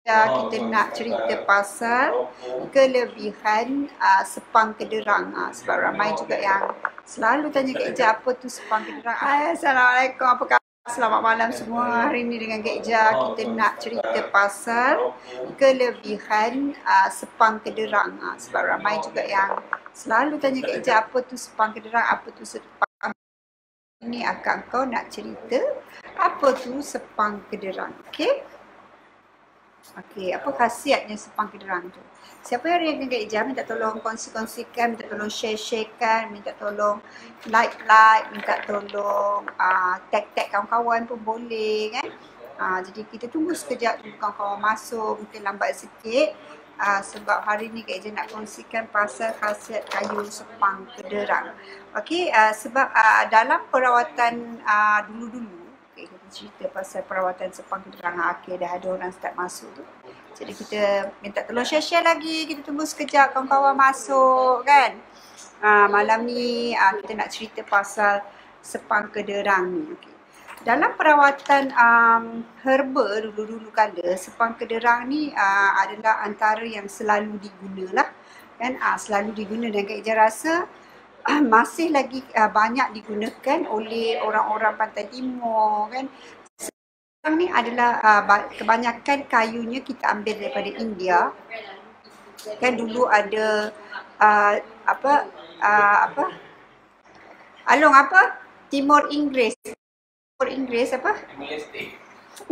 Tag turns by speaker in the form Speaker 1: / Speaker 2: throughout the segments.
Speaker 1: kita nak cerita pasal kelebihan sepang kederang. Sebab ramai juga yang selalu tanya Kak Ija, apa tu sepang kederang? Assalamualaikum, apa khabar? Selamat malam semua. Hari ni dengan Kak Ija kita nak cerita pasal kelebihan sepang kederang. Sebab ramai juga yang selalu tanya Kak Ija, apa tu sepang kederang? Apa tu sepang? Ini akak kau nak cerita apa tu sepang kederang. Okey? Okey, apa khasiatnya sepang kederang tu? Siapa yang react dengan Kak Ija, minta tolong kongsi-kongsikan, minta tolong share-sharekan, minta tolong like-like, minta tolong tag-tag kawan-kawan pun boleh kan. Jadi kita tunggu sekejap dulu kawan-kawan masuk, mungkin lambat sikit. Sebab hari ni Kak Ija nak kongsikan pasal khasiat kayu sepang kederang. Okey, sebab dalam perawatan dulu-dulu, okay, kita cerita pasal perawatan sepang kederang. Okay, dah ada orang start masuk tu. Jadi kita minta tolong share-share lagi. Kita tunggu sekejap kawan-kawan masuk kan. Malam ni kita nak cerita pasal sepang kederang ni. Okay. Dalam perawatan herba dulu-dulu kala, sepang kederang ni adalah antara yang selalu digunalah. Kan? Selalu diguna dan Kak Ija rasa masih lagi banyak digunakan oleh orang-orang pantai timur kan. Sekarang ni adalah kebanyakan kayunya kita ambil daripada India. Kan dulu ada Timur Inggeris. Timur Inggeris apa?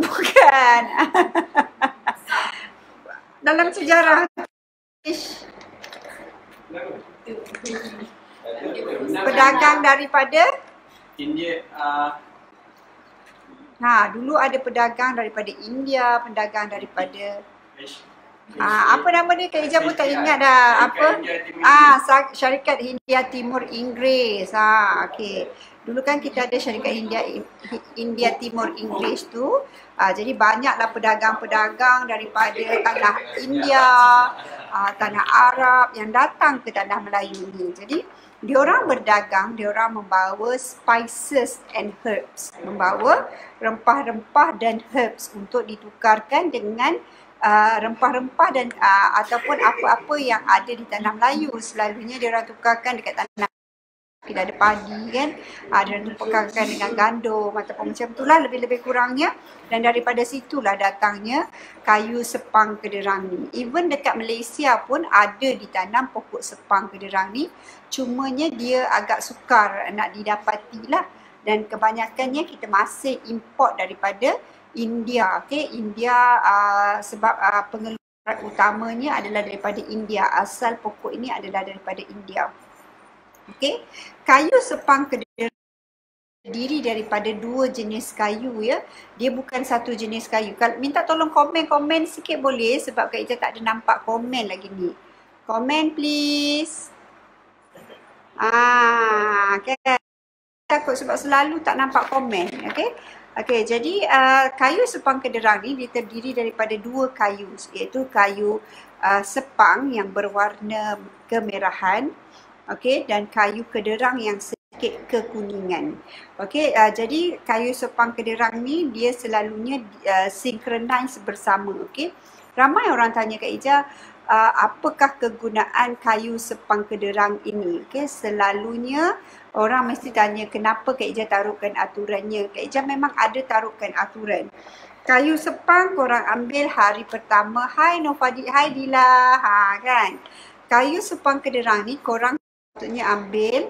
Speaker 1: Bukan. Dalam sejarah pedagang daripada
Speaker 2: India.
Speaker 1: Dulu ada pedagang daripada India, pedagang daripada apa nama dia? Kak Ija pun tak ingat dah. Apa? Syarikat Hindia Timur Inggeris. Okey. Dulu kan kita ada syarikat India Timur Inggeris tu. Jadi banyaklah pedagang-pedagang daripada tanah India, tanah Arab yang datang ke tanah Melayu ni. Jadi diorang berdagang, diorang membawa spices and herbs, membawa rempah-rempah dan herbs untuk ditukarkan dengan rempah-rempah dan ataupun apa-apa yang ada di tanah Melayu. Selalunya diorang tukarkan dekat tanah, kita ada padi kan, diorang tukarkan dengan gandum ataupun macam itulah lebih-lebih kurangnya. Dan daripada situlah datangnya kayu sepang kederang ni. Even dekat Malaysia pun ada ditanam pokok sepang kederang ni, cumanya dia agak sukar nak didapati lah. Dan kebanyakannya kita masih import daripada India. Okay? India sebab pengeluaran utamanya adalah daripada India. Asal pokok ini adalah daripada India. Okay? Kayu sepang kederang terdiri daripada dua jenis kayu ya. Dia bukan satu jenis kayu. Kalau minta tolong komen sikit boleh, sebab Kak Ija tak ada nampak komen lagi ni. Komen please. Okay. Takut sebab selalu tak nampak komen. Okay. Okey, jadi kayu sepang kederang ni dia terdiri daripada dua kayu, iaitu kayu sepang yang berwarna kemerahan, okey, dan kayu kederang yang sedikit kekuningan. Okey, jadi kayu sepang kederang ni dia selalunya synchronize bersama. Okey, ramai orang tanya Kak Ija, apakah kegunaan kayu sepang kederang ini? Okey, selalunya orang mesti tanya kenapa Kak Ija taruhkan aturannya. Kak Ija memang ada taruhkan aturan. Kayu sepang korang ambil hari pertama. Hai Nofadi, hai Dila. Kan. Kayu sepang kederang ni korang patutnya ambil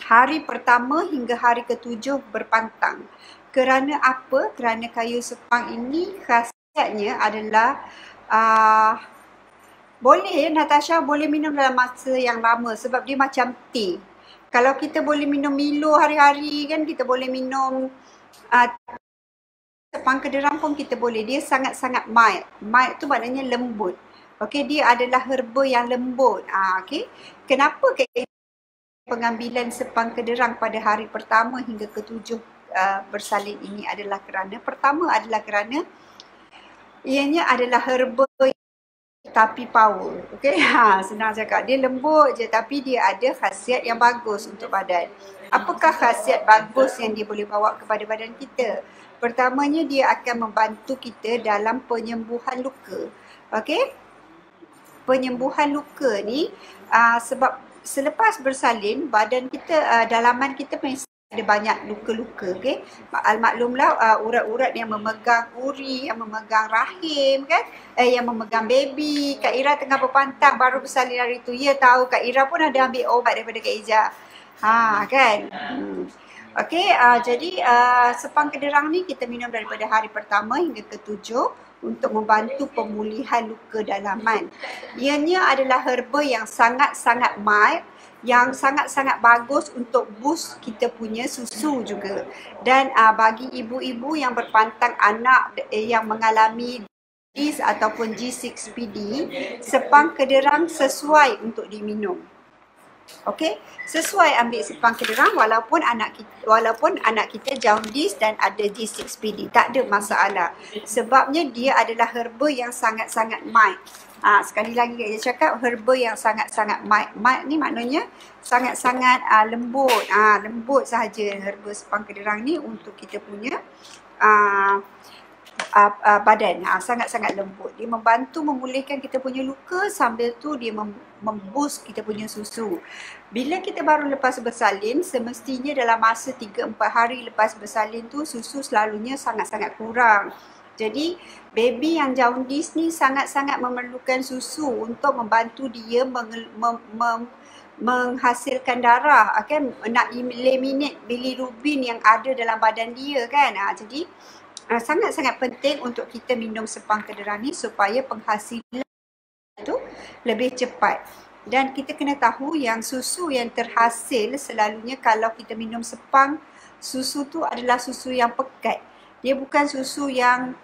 Speaker 1: hari pertama hingga hari ketujuh berpantang. Kerana apa? Kerana kayu sepang ini khasiatnya adalah boleh Natasha boleh minum dalam masa yang lama sebab dia macam teh. Kalau kita boleh minum Milo hari-hari kan, kita boleh minum sepang kederang pun kita boleh. Dia sangat-sangat mild. Mild tu maknanya lembut. Okey, dia adalah herba yang lembut. Okey. Kenapa pengambilan sepang kederang pada hari pertama hingga ketujuh bersalin ini adalah kerana ianya adalah herba tapi power. Okey, senang cakap. Dia lembut je tapi dia ada khasiat yang bagus untuk badan. Apakah khasiat bagus yang dia boleh bawa kepada badan kita? Pertamanya dia akan membantu kita dalam penyembuhan luka. Okey? Penyembuhan luka ni sebab selepas bersalin badan kita, dalaman kita mesti ada banyak luka-luka, okey. Maklumlah urat-urat yang memegang uri, yang memegang rahim kan, yang memegang baby. Kak Ira tengah berpantang baru bersalin hari tu. Ya tahu Kak Ira pun ada ambil obat daripada Kak Ija. Kan. Okey, jadi sepang kederang ni kita minum daripada hari pertama hingga ke-7 untuk membantu pemulihan luka dalaman. Ianya adalah herba yang sangat-sangat mild, yang sangat-sangat bagus untuk boost kita punya susu juga. Dan bagi ibu-ibu yang berpantang anak yang mengalami GIS ataupun G6PD, sepang kederang sesuai untuk diminum. Okey, sesuai ambil sepang kederang walaupun anak kita jaundice dan ada G6PD, tak ada masalah. Sebabnya dia adalah herba yang sangat-sangat mild. Sekali lagi saya cakap herba yang sangat-sangat mild. Mild ni maknanya sangat-sangat lembut. Lembut sahaja herba sepang kederang ni untuk kita punya badan. Sangat-sangat lembut. Dia membantu memulihkan kita punya luka, sambil tu dia memboost kita punya susu. Bila kita baru lepas bersalin, semestinya dalam masa 3-4 hari lepas bersalin tu susu selalunya sangat-sangat kurang. Jadi baby yang jaundice ni sangat-sangat memerlukan susu untuk membantu dia menghasilkan darah, nak eliminate bilirubin yang ada dalam badan dia kan. Jadi sangat-sangat penting untuk kita minum sepang kederang ni supaya penghasilan itu lebih cepat. Dan kita kena tahu yang susu yang terhasil selalunya kalau kita minum sepang, susu tu adalah susu yang pekat. Dia bukan susu yang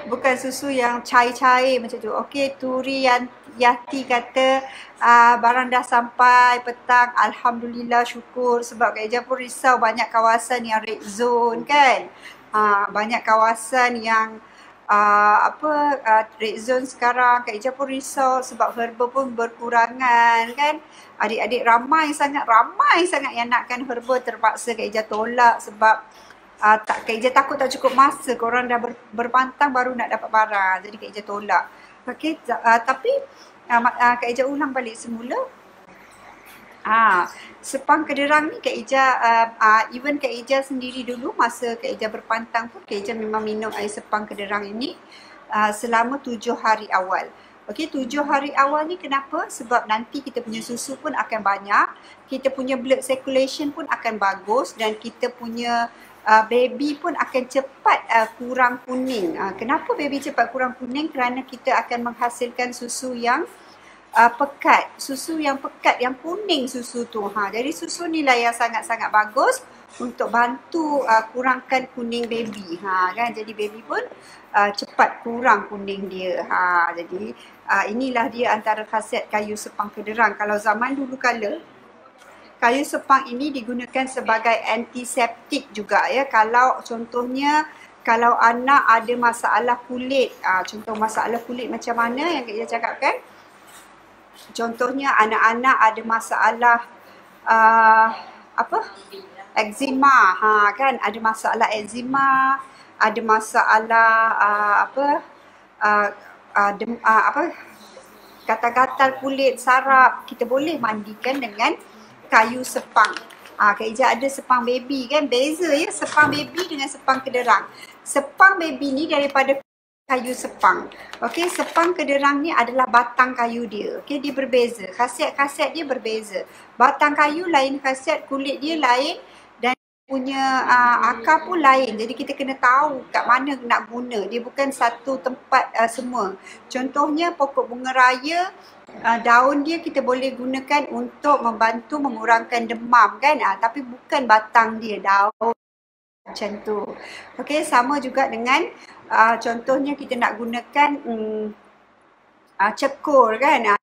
Speaker 1: bukan susu yang cair-cair macam tu. Okey, Turi Yati kata barang dah sampai petang. Alhamdulillah, syukur. Sebab Kak Ija pun risau banyak kawasan yang red zone kan. Banyak kawasan yang red zone sekarang. Kak Ija pun risau sebab herba pun berkurangan kan. Adik-adik ramai sangat yang nakkan herba, terpaksa Kak Ija tolak sebab Kak Ija takut tak cukup masa, korang dah berpantang baru nak dapat barang. Jadi Kak Ija tolak. Okey, tapi Kak Ija ulang balik semula. Sepang kederang ni Kak Ija, even Kak Ija sendiri dulu masa Kak Ija berpantang pun Kak Ija memang minum air sepang kederang ini selama 7 hari awal. Okey, 7 hari awal ni kenapa? Sebab nanti kita punya susu pun akan banyak, kita punya blood circulation pun akan bagus dan kita punya baby pun akan cepat kurang kuning. Kenapa baby cepat kurang kuning? Kerana kita akan menghasilkan susu yang pekat. Susu yang pekat, yang kuning susu tu. Jadi susu ni lah yang sangat-sangat bagus untuk bantu kurangkan kuning baby. Kan? Jadi baby pun cepat kurang kuning dia. Jadi inilah dia antara khasiat kayu sepang kederang. Kalau zaman dulu kala, kayu sepang ini digunakan sebagai antiseptik juga ya. Kalau contohnya kalau anak ada masalah kulit, contoh masalah kulit macam mana yang kita cakapkan? Contohnya anak-anak ada masalah eczema, kan? Ada masalah eczema, ada masalah gatal-gatal kulit, sarap, kita boleh mandikan dengan kayu sepang. Kak Ija ada sepang baby kan, beza ya sepang baby dengan sepang kederang. Sepang baby ni daripada kayu sepang. Okey, sepang kederang ni adalah batang kayu dia. Okey, dia berbeza. Khasiat-khasiat dia berbeza. Batang kayu lain khasiat, kulit dia lain dan punya akar pun lain. Jadi kita kena tahu kat mana nak guna. Dia bukan satu tempat semua. Contohnya pokok bunga raya, daun dia kita boleh gunakan untuk membantu mengurangkan demam kan, tapi bukan batang dia, daun macam tu. Okey, sama juga dengan contohnya kita nak gunakan cekur kan.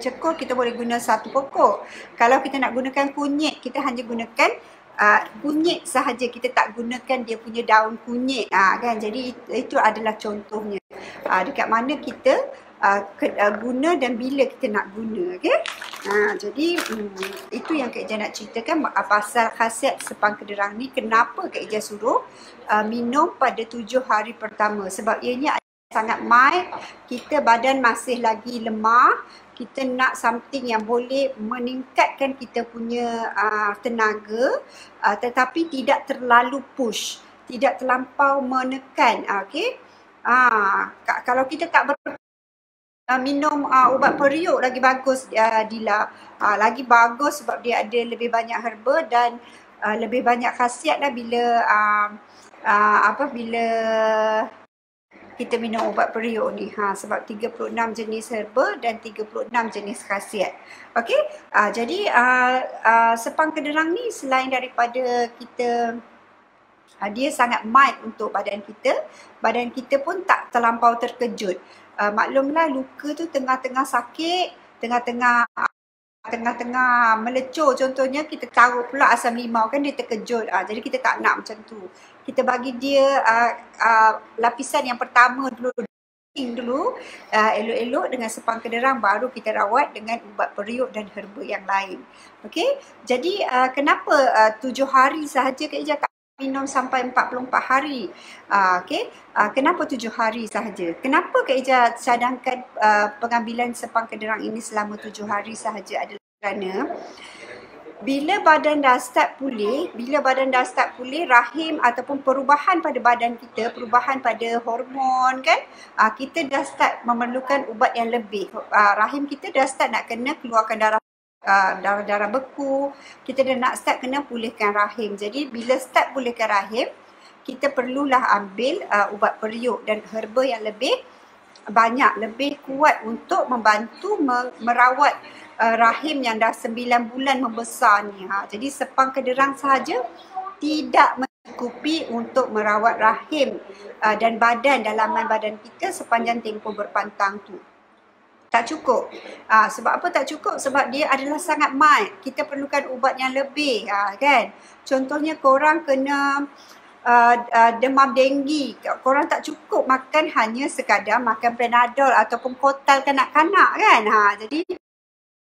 Speaker 1: Cekur kita boleh guna satu pokok. Kalau kita nak gunakan kunyit, kita hanya gunakan kunyit sahaja, kita tak gunakan dia punya daun kunyit kan. Jadi itu adalah contohnya. Dekat mana kita guna dan bila kita nak guna. Okay? Jadi itu yang Kak Ija nak ceritakan pasal khasiat sepang kederang ni. Kenapa Kak Ija suruh minum pada 7 hari pertama, sebab ianya sangat mild. Kita badan masih lagi lemah, kita nak something yang boleh meningkatkan kita punya tenaga, tetapi tidak terlalu push, tidak terlampau menekan. Okay? Kalau kita tak minum ubat periuk lagi bagus, Dila. Lagi bagus sebab dia ada lebih banyak herba dan lebih banyak khasiat lah bila bila kita minum ubat periuk ni. Sebab 36 jenis herba dan 36 jenis khasiat. Okey, jadi sepang kederang ni selain daripada kita dia sangat mild untuk badan kita pun tak terlampau terkejut. Maklumlah luka tu tengah-tengah sakit, tengah-tengah melecur, contohnya kita taruh pula asam limau, kan dia terkejut. Jadi kita tak nak macam tu. Kita bagi dia lapisan yang pertama dulu, elok-elok dengan sepang kederang, baru kita rawat dengan ubat periuk dan herba yang lain. Okey, jadi kenapa 7 hari sahaja Kak Ija minum sampai 44 hari? Kenapa 7 hari sahaja? Kenapa Kak Ija cadangkan pengambilan sepang kederang ini selama 7 hari sahaja adalah kerana bila badan dah start pulih, rahim ataupun perubahan pada badan kita, perubahan pada hormon kan, kita dah start memerlukan ubat yang lebih. Rahim kita dah start nak kena keluarkan darah beku, kita dah nak start kena pulihkan rahim. Jadi bila start pulihkan rahim, kita perlulah ambil ubat periuk dan herba yang lebih banyak, lebih kuat untuk membantu merawat rahim yang dah 9 bulan membesar ni. Jadi sepang kederang sahaja tidak mencukupi untuk merawat rahim dan dalaman badan kita sepanjang tempoh berpantang tu. Tak cukup. Sebab apa tak cukup? Sebab dia adalah sangat mild. Kita perlukan ubat yang lebih, kan? Contohnya korang kena demam denggi, korang tak cukup makan hanya sekadar makan Panadol ataupun Kotal kanak-kanak, kan? Jadi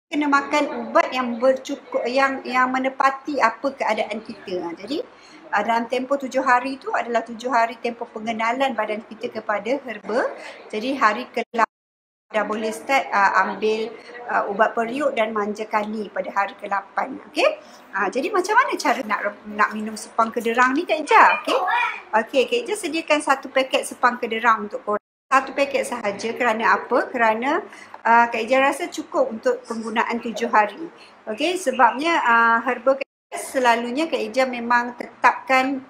Speaker 1: kena makan ubat yang bercukup, yang menepati apa keadaan kita. Jadi dalam tempoh 7 hari tu adalah 7 hari tempoh pengenalan badan kita kepada herba. Jadi hari ke-8 dah boleh start ambil ubat periuk dan manjakali pada hari ke-8. Okey. Jadi macam mana cara nak minum sepang kederang ni Kak Ija? Okey, Kak Ija sediakan 1 paket sepang kederang untuk korang. 1 paket sahaja. Kerana apa? Kerana Kak Ija rasa cukup untuk penggunaan 7 hari. Okey, sebabnya herba selalunya Kak Ija memang tetapkan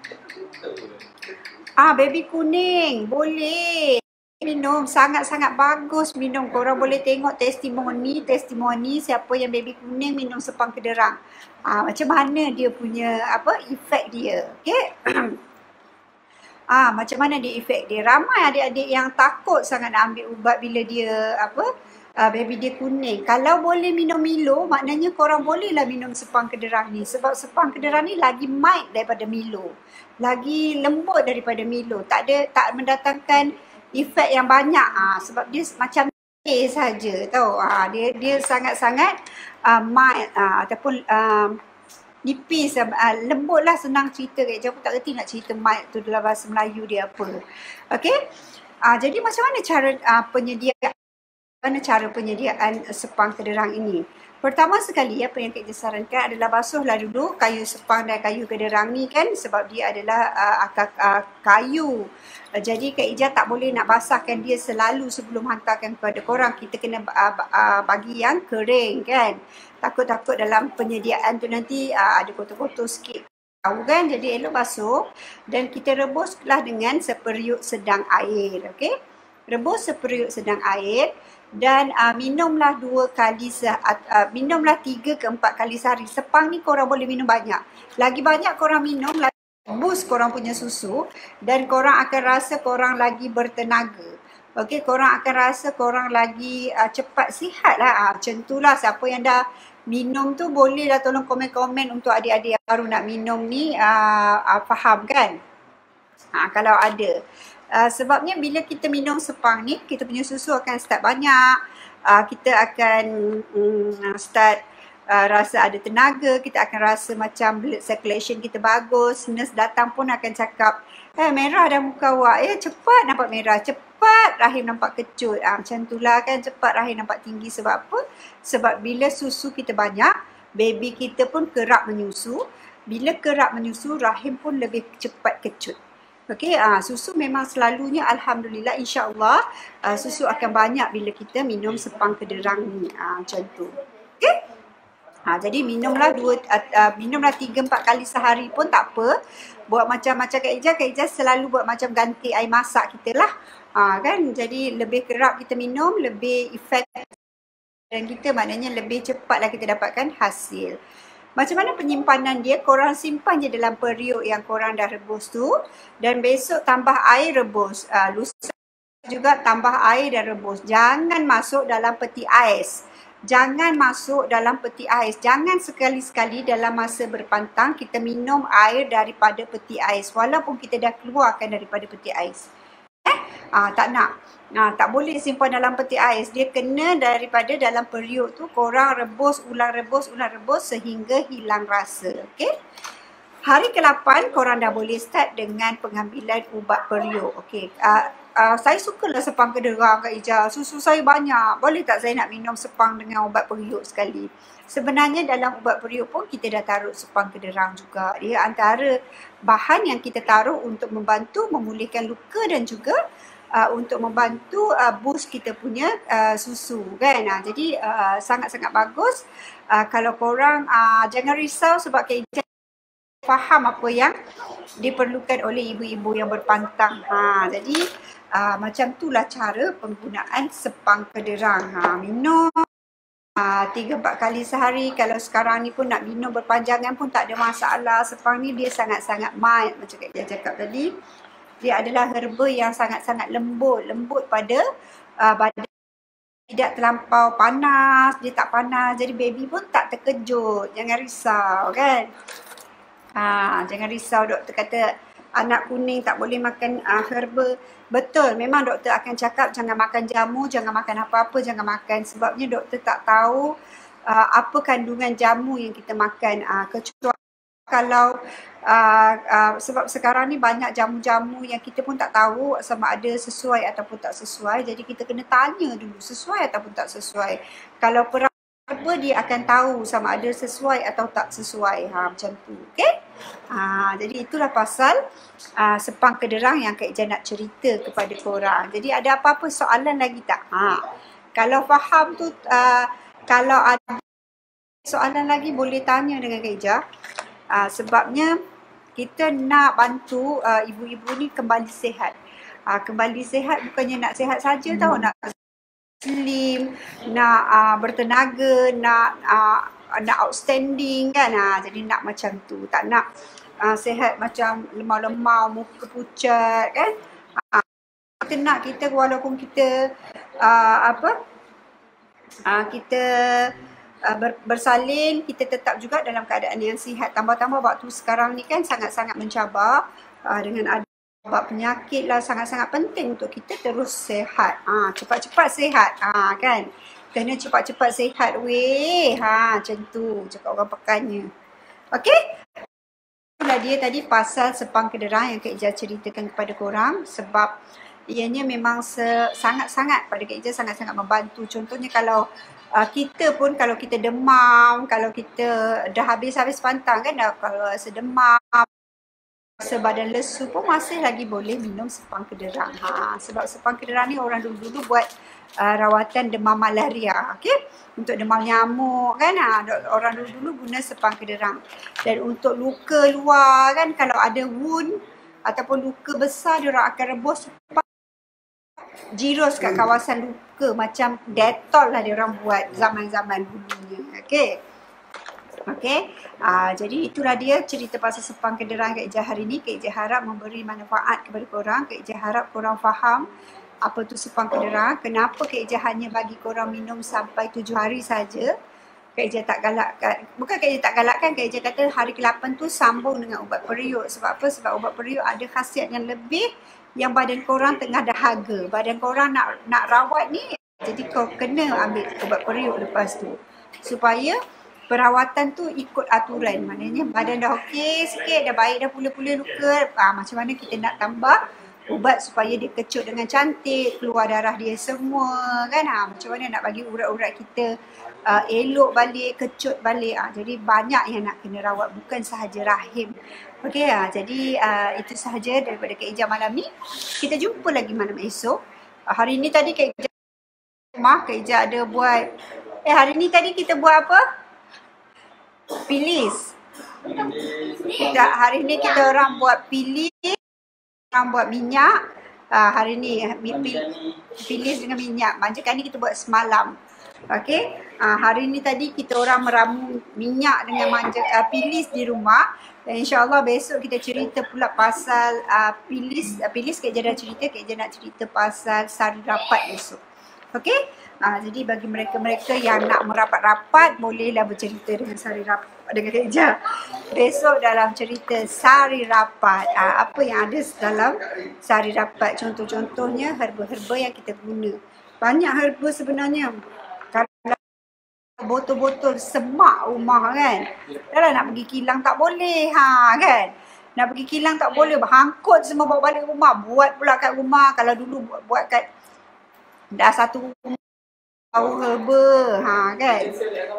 Speaker 1: baby kuning. Boleh minum, sangat-sangat bagus minum. Korang boleh tengok testimoni siapa yang baby kuning minum sepang kederang. Macam mana dia punya efek dia. Okey. Macam mana dia efek dia. Ramai adik-adik yang takut sangat nak ambil ubat bila dia baby dia kuning. Kalau boleh minum Milo, maknanya korang bolehlah minum sepang kederang ni. Sebab sepang kederang ni lagi mild daripada Milo, lagi lembut daripada Milo. Tak mendatangkan efek yang banyak. Sebab dia macam teh saja, tahu. Dia sangat-sangat mild ataupun nipis, lembut lah, senang cerita. Kak Ija pun tak kerti nak cerita mild tu dalam bahasa Melayu dia apa. Okey. Jadi macam mana cara penyediaan sepang kederang ini? Pertama sekali apa yang Kak Ija sarankan adalah basuhlah dulu kayu sepang dan kayu kederang ni, kan, sebab dia adalah akar kayu. Jadi Kak Ija tak boleh nak basahkan dia selalu sebelum hantarkan kepada korang. Kita kena bagi yang kering, kan. Takut-takut dalam penyediaan tu nanti ada kotor-kotor sikit, tahu kan. Jadi elok basuh dan kita rebuslah dengan seperiuk sedang air. Okey, rebus seperiuk sedang air dan minumlah 3 ke 4 kali sehari. Sepang ni korang boleh minum banyak. Lagi banyak korang minum, lagi boost korang punya susu dan korang akan rasa korang lagi bertenaga. Okey, korang akan rasa korang lagi cepat sihat lah. Macam tu lah. Siapa yang dah minum tu bolehlah tolong komen-komen untuk adik-adik yang baru nak minum ni, faham kan? Kalau ada. Sebabnya bila kita minum sepang ni, kita punya susu akan start banyak. Kita akan start rasa ada tenaga, kita akan rasa macam blood circulation kita bagus. Nurse datang pun akan cakap, merah dah muka awak, cepat nampak merah, cepat rahim nampak kecut. Macam itulah kan, cepat rahim nampak tinggi. Sebab apa? Sebab bila susu kita banyak, baby kita pun kerap menyusu. Bila kerap menyusu, rahim pun lebih cepat kecut. Okey, susu memang selalunya alhamdulillah insya-Allah susu akan banyak bila kita minum sepang kederang ni. Macam tu. Okey? Jadi minumlah 3-4 kali sehari pun tak apa. Buat macam-macam Kak Ijaz selalu buat macam ganti air masak kita lah. Kan? Jadi lebih kerap kita minum, lebih efektif dan kita maknanya lebih cepatlah kita dapatkan hasil. Macam mana penyimpanan dia? Korang simpan je dalam periuk yang korang dah rebus tu. Dan besok tambah air rebus. Lusa juga tambah air dan rebus. Jangan masuk dalam peti ais. Jangan masuk dalam peti ais. Jangan sekali-sekali dalam masa berpantang kita minum air daripada peti ais. Walaupun kita dah keluarkan daripada peti ais. Tak nak. Tak boleh simpan dalam peti ais. Dia kena daripada dalam periuk tu korang rebus, ulang rebus sehingga hilang rasa. Okey? Hari ke-8 korang dah boleh start dengan pengambilan ubat periuk. Okey. Saya sukalah sepang kederang Kak Ija. Susu saya banyak. Boleh tak saya nak minum sepang dengan ubat periuk sekali? Sebenarnya dalam ubat periuk pun kita dah taruh sepang kederang juga. Dia antara bahan yang kita taruh untuk membantu memulihkan luka dan juga untuk membantu boost kita punya susu kan. Jadi sangat-sangat bagus. Kalau korang jangan risau sebab Kak Ija faham apa yang diperlukan oleh ibu-ibu yang berpantang. Jadi macam itulah cara penggunaan sepang kederang. Minum 3-4 kali sehari. Kalau sekarang ni pun nak minum berpanjangan pun tak ada masalah. Sepang ni dia sangat-sangat mild macam Kak Ija cakap tadi. Dia adalah herba yang sangat-sangat lembut pada badan. Tidak terlampau panas, dia tak panas. Jadi baby pun tak terkejut. Jangan risau kan. Jangan risau doktor kata anak kuning tak boleh makan herba. Betul, memang doktor akan cakap jangan makan jamu, jangan makan apa-apa, jangan makan. Sebabnya doktor tak tahu apa kandungan jamu yang kita makan. Kecuali kalau sebab sekarang ni banyak jamu-jamu yang kita pun tak tahu sama ada sesuai ataupun tak sesuai. Jadi kita kena tanya dulu sesuai ataupun tak sesuai. Kalau herba dia akan tahu sama ada sesuai atau tak sesuai. Macam tu. Okay? Jadi itulah pasal sepang kederang yang Kak Ija nak cerita kepada korang. Jadi ada apa-apa soalan lagi tak? Kalau faham tu, kalau ada soalan lagi boleh tanya dengan Kak Ija. Sebabnya kita nak bantu ibu-ibu ni kembali sihat. Kembali sihat bukannya nak sihat saja tau, nak slim, nak bertenaga, nak outstanding kan. Jadi nak macam tu, tak nak sihat macam lemau-lemau, muka pucat kan. Kita nak kita walaupun kita kita bersalin, kita tetap juga dalam keadaan yang sihat. Tambah-tambah waktu sekarang ni kan sangat-sangat mencabar dengan ada penyakit lah, sangat-sangat penting untuk kita terus sihat. Cepat-cepat sihat kan. Kena cepat-cepat sihat weh. Macam tu cakap orang Pekannya. Okey? Itulah dia tadi pasal sepang kederang yang Kak Ija ceritakan kepada korang. Sebab ianya memang sangat-sangat pada Kak Ija sangat-sangat membantu. Contohnya kalau kita pun kalau kita demam, kalau kita dah habis-habis pantang kan, kalau rasa demam, rasa badan lesu pun masih lagi boleh minum sepang kederang. Sebab sepang kederang ni orang dulu-dulu buat rawatan demam malaria, okay? Untuk demam nyamuk kan, orang dulu-dulu guna sepang kederang. Dan untuk luka luar kan, kalau ada wound ataupun luka besar, diorang akan rebus jirus kat kawasan luka macam Dettol lah diorang buat zaman-zaman dulunya. Okay. Jadi itulah dia cerita pasal sepang kederang Kak Ija hari ni. Kak Ija harap memberi manfaat kepada korang. Kak Ija harap korang faham apa tu sepang kederang. Kenapa Kak Ija hanya bagi korang minum sampai 7 hari saja. Kak Ija tak galakkan. Bukan Kak Ija tak galakkan, Kak Ija kata hari ke-8 tu sambung dengan ubat periuk. Sebab apa? Sebab ubat periuk ada khasiat yang lebih yang badan korang tengah dahaga, badan korang nak rawat ni, jadi kau kena ambil ubat periuk lepas tu supaya perawatan tu ikut aturan. Maknanya badan dah okey sikit, dah baik dah pula-pula luka, macam mana kita nak tambah ubat supaya dia kecut dengan cantik, keluar darah dia semua kan. Macam mana nak bagi urat-urat kita elok balik, kecut balik. Jadi banyak yang nak kena rawat, bukan sahaja rahim. Okey, jadi itu sahaja daripada Kak Ija malam ni. Kita jumpa lagi malam esok. Hari ni tadi Kak Ija Kak Ija ada buat hari ni tadi kita buat apa? Pilis. Hari ni kita orang buat pilis, orang buat minyak. Hari ni pilis dengan minyak. Macam ni kita buat semalam. Okey. Hari ni tadi kita orang meramu minyak dengan pilis di rumah. Dan insyaAllah besok kita cerita pula pasal pilis. Pilis Kak Ija dah cerita, Kak Ija nak cerita pasal sari rapat besok. Okey? Jadi bagi mereka-mereka yang nak merapat-rapat, bolehlah bercerita dengan sari rapat dengan Kak Ija. Besok dalam cerita sari rapat, apa yang ada dalam sari rapat. Contoh-contohnya herba-herba yang kita guna. Banyak herba sebenarnya. Kalau botol-botol semak rumah kan. Dah nak pergi kilang tak boleh kan. Nak pergi kilang tak boleh, berhangkut semua bawa balik rumah. Buat pula kat rumah. Kalau dulu buat kat dah satu rumah tahu herba kan.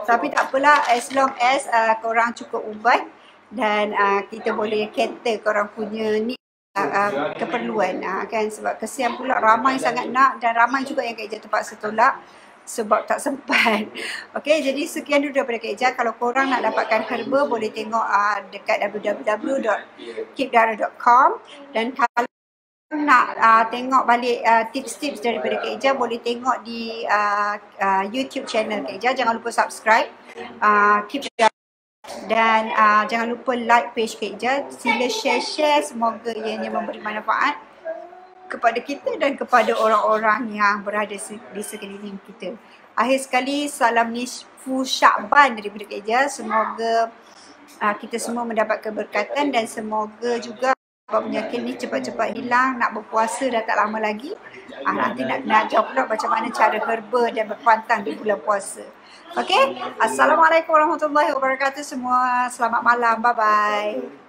Speaker 1: Tapi tak apalah, as long as korang cukup ubat dan kita boleh cater korang punya ni keperluan kan. Sebab kesian pula ramai sangat nak, dan ramai juga yang Kak Ija terpaksa tolak sebab tak sempat. Okey, jadi sekian dulu daripada Kak Ija. Kalau korang nak dapatkan herba, boleh tengok dekat www.keepdara.com. Dan kalau nak tengok balik tips-tips daripada Kak Ija, boleh tengok di YouTube channel Kak Ija. Jangan lupa subscribe, keep dan jangan lupa like page Kak Ija. Sila share-share, semoga ianya memberi manfaat kepada kita dan kepada orang-orang yang berada di sekeliling kita. Akhir sekali, salam nisfu Syakban daripada Kak Ija. Semoga kita semua mendapat keberkatan dan semoga juga penyakit ni cepat-cepat hilang. Nak berpuasa dah tak lama lagi. Nanti nak ajar pula macam mana cara herba dan berpantang di bulan puasa. Okey, Assalamualaikum warahmatullahi wabarakatuh semua. Selamat malam. Bye-bye.